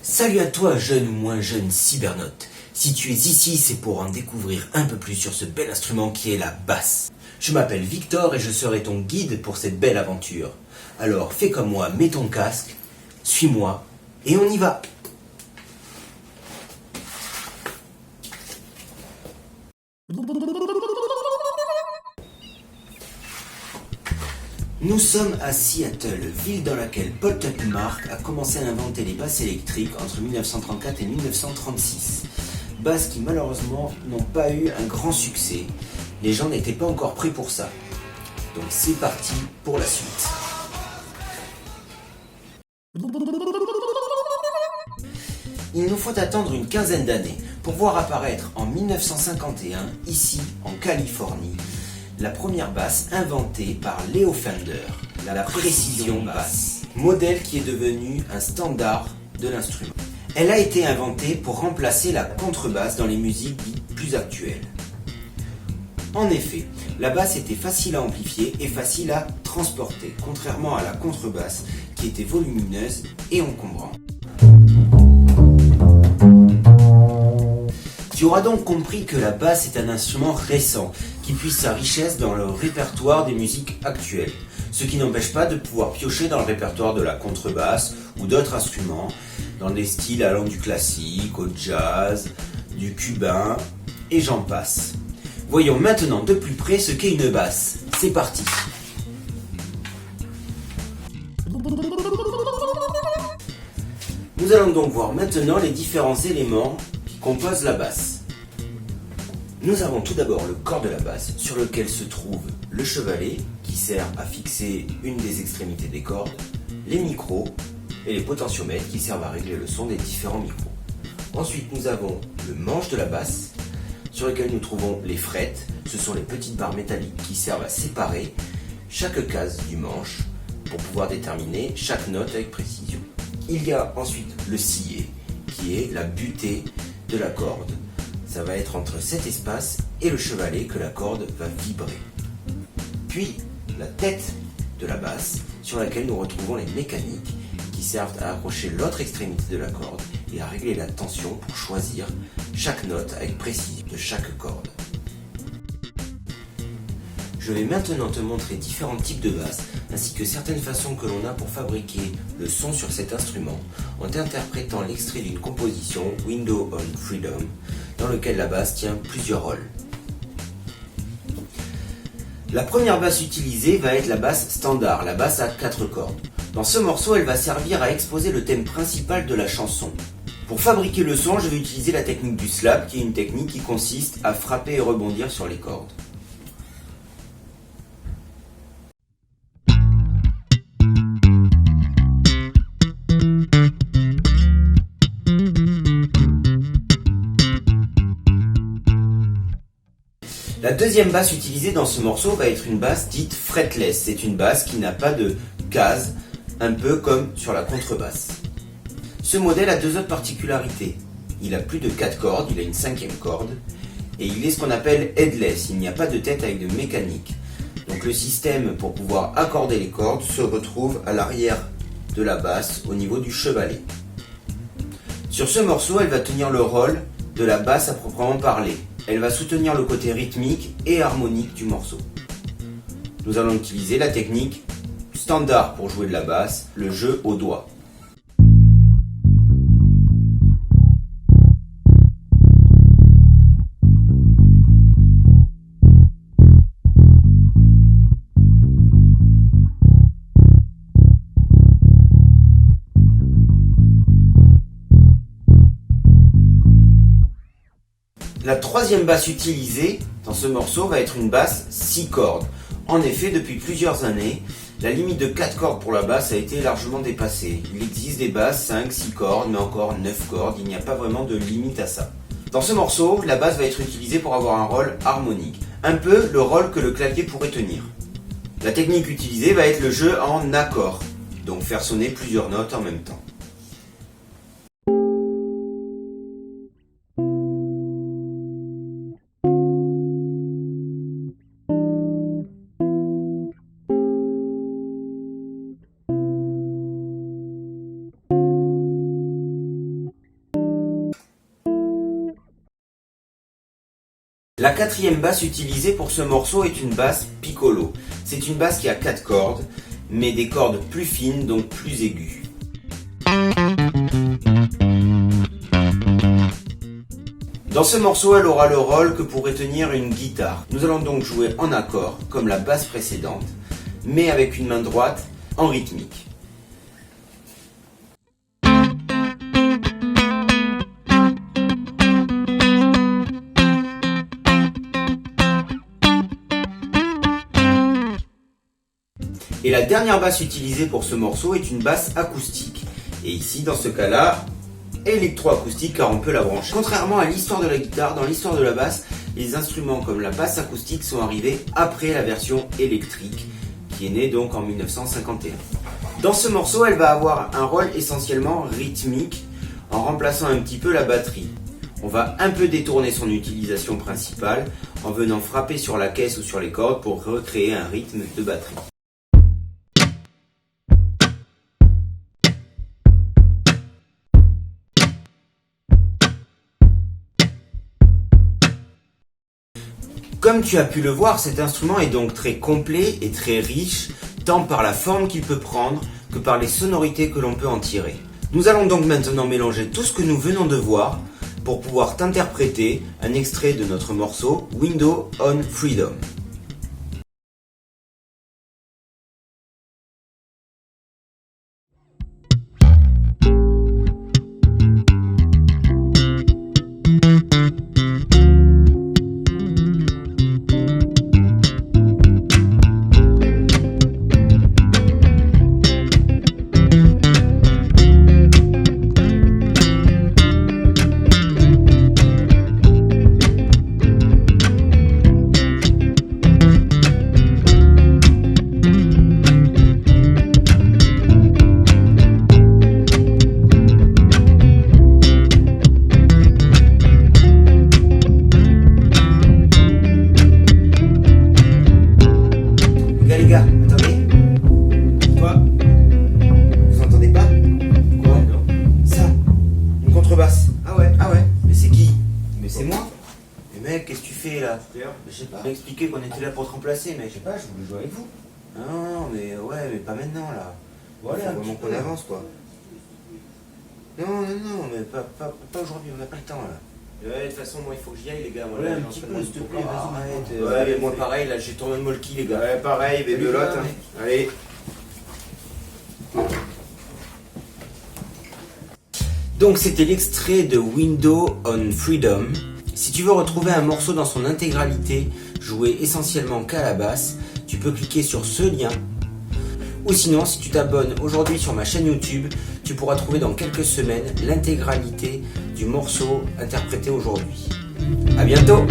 Salut à toi, jeune ou moins jeune cybernaute. Si tu es ici, c'est pour en découvrir un peu plus sur ce bel instrument qui est la basse. Je m'appelle Victor et je serai ton guide pour cette belle aventure. Alors fais comme moi, mets ton casque, suis-moi et on y va. Nous sommes à Seattle, ville dans laquelle Paul Tuckmark a commencé à inventer les basses électriques entre 1934 et 1936. Basses qui malheureusement n'ont pas eu un grand succès. Les gens n'étaient pas encore prêts pour ça. Donc c'est parti pour la suite. Il nous faut attendre une quinzaine d'années pour voir apparaître en 1951, ici en Californie, la première basse inventée par Leo Fender, la précision basse, modèle qui est devenu un standard de l'instrument. Elle a été inventée pour remplacer la contrebasse dans les musiques dites plus actuelles. En effet, la basse était facile à amplifier et facile à transporter, contrairement à la contrebasse qui était volumineuse et encombrante. Tu auras donc compris que la basse est un instrument récent qui puise sa richesse dans le répertoire des musiques actuelles, ce qui n'empêche pas de pouvoir piocher dans le répertoire de la contrebasse ou d'autres instruments, dans des styles allant du classique au jazz, du cubain et j'en passe. Voyons maintenant de plus près ce qu'est une basse. C'est parti! Nous allons donc voir maintenant les différents éléments qui composent la basse. Nous avons tout d'abord le corps de la basse sur lequel se trouve le chevalet qui sert à fixer une des extrémités des cordes, les micros et les potentiomètres qui servent à régler le son des différents micros. Ensuite nous avons le manche de la basse sur lequel nous trouvons les frettes, ce sont les petites barres métalliques qui servent à séparer chaque case du manche pour pouvoir déterminer chaque note avec précision. Il y a ensuite le sillet qui est la butée de la corde. Ça va être entre cet espace et le chevalet que la corde va vibrer. Puis la tête de la basse sur laquelle nous retrouvons les mécaniques qui servent à accrocher l'autre extrémité de la corde et à régler la tension pour choisir chaque note avec précision de chaque corde. Je vais maintenant te montrer différents types de basses ainsi que certaines façons que l'on a pour fabriquer le son sur cet instrument en interprétant l'extrait d'une composition Window on Freedom dans lequel la basse tient plusieurs rôles. La première basse utilisée va être la basse standard, la basse à 4 cordes. Dans ce morceau, elle va servir à exposer le thème principal de la chanson. Pour fabriquer le son, je vais utiliser la technique du slap qui est une technique qui consiste à frapper et rebondir sur les cordes. La deuxième basse utilisée dans ce morceau va être une basse dite fretless. C'est une basse qui n'a pas de case, un peu comme sur la contrebasse. Ce modèle a deux autres particularités. Il a plus de 4 cordes, il a une 5e corde, et il est ce qu'on appelle headless, il n'y a pas de tête avec de mécanique. Donc le système pour pouvoir accorder les cordes se retrouve à l'arrière de la basse au niveau du chevalet. Sur ce morceau, elle va tenir le rôle de la basse à proprement parler. Elle va soutenir le côté rythmique et harmonique du morceau. Nous allons utiliser la technique standard pour jouer de la basse, le jeu au doigt. La troisième basse utilisée dans ce morceau va être une basse 6 cordes. En effet, depuis plusieurs années, la limite de 4 cordes pour la basse a été largement dépassée. Il existe des basses 5, 6 cordes, mais encore 9 cordes, il n'y a pas vraiment de limite à ça. Dans ce morceau, la basse va être utilisée pour avoir un rôle harmonique, un peu le rôle que le clavier pourrait tenir. La technique utilisée va être le jeu en accords, donc faire sonner plusieurs notes en même temps. La quatrième basse utilisée pour ce morceau est une basse piccolo. C'est une basse qui a 4 cordes, mais des cordes plus fines, donc plus aiguës. Dans ce morceau, elle aura le rôle que pourrait tenir une guitare. Nous allons donc jouer en accord, comme la basse précédente, mais avec une main droite en rythmique. Et la dernière basse utilisée pour ce morceau est une basse acoustique. Et ici, dans ce cas-là, électroacoustique car on peut la brancher. Contrairement à l'histoire de la guitare, dans l'histoire de la basse, les instruments comme la basse acoustique sont arrivés après la version électrique, qui est née donc en 1951. Dans ce morceau, elle va avoir un rôle essentiellement rythmique, en remplaçant un petit peu la batterie. On va un peu détourner son utilisation principale, en venant frapper sur la caisse ou sur les cordes pour recréer un rythme de batterie. Comme tu as pu le voir, cet instrument est donc très complet et très riche, tant par la forme qu'il peut prendre que par les sonorités que l'on peut en tirer. Nous allons donc maintenant mélanger tout ce que nous venons de voir pour pouvoir t'interpréter un extrait de notre morceau Window on Freedom. Les gars, attendez. Toi, vous entendez pas? Quoi? Ça, une contrebasse. Ah ouais. Mais c'est qui? Mais c'est moi. Mais mec, qu'est-ce que tu fais là? Mais je sais pas. On m'a expliqué qu'on était là pour te remplacer, mec. Je sais pas, je voulais jouer avec vous. Non, mais ouais, mais pas maintenant là. Voilà. Faut vraiment qu'on avance quoi. Non, mais pas aujourd'hui, on n'a pas le temps là. Ouais, de toute façon, moi il faut que j'y aille, les gars. Moi, ouais, là, un petit peu, s'il te plaît, vas-y. Ouais, mais moi pareil, là j'ai tourné le molki, les gars. Ouais, pareil, bébelote. Hein. Allez. Donc, c'était l'extrait de Window on Freedom. Si tu veux retrouver un morceau dans son intégralité, joué essentiellement qu'à la basse, tu peux cliquer sur ce lien. Ou sinon, si tu t'abonnes aujourd'hui sur ma chaîne YouTube, tu pourras trouver dans quelques semaines l'intégralité du morceau interprété aujourd'hui. À bientôt!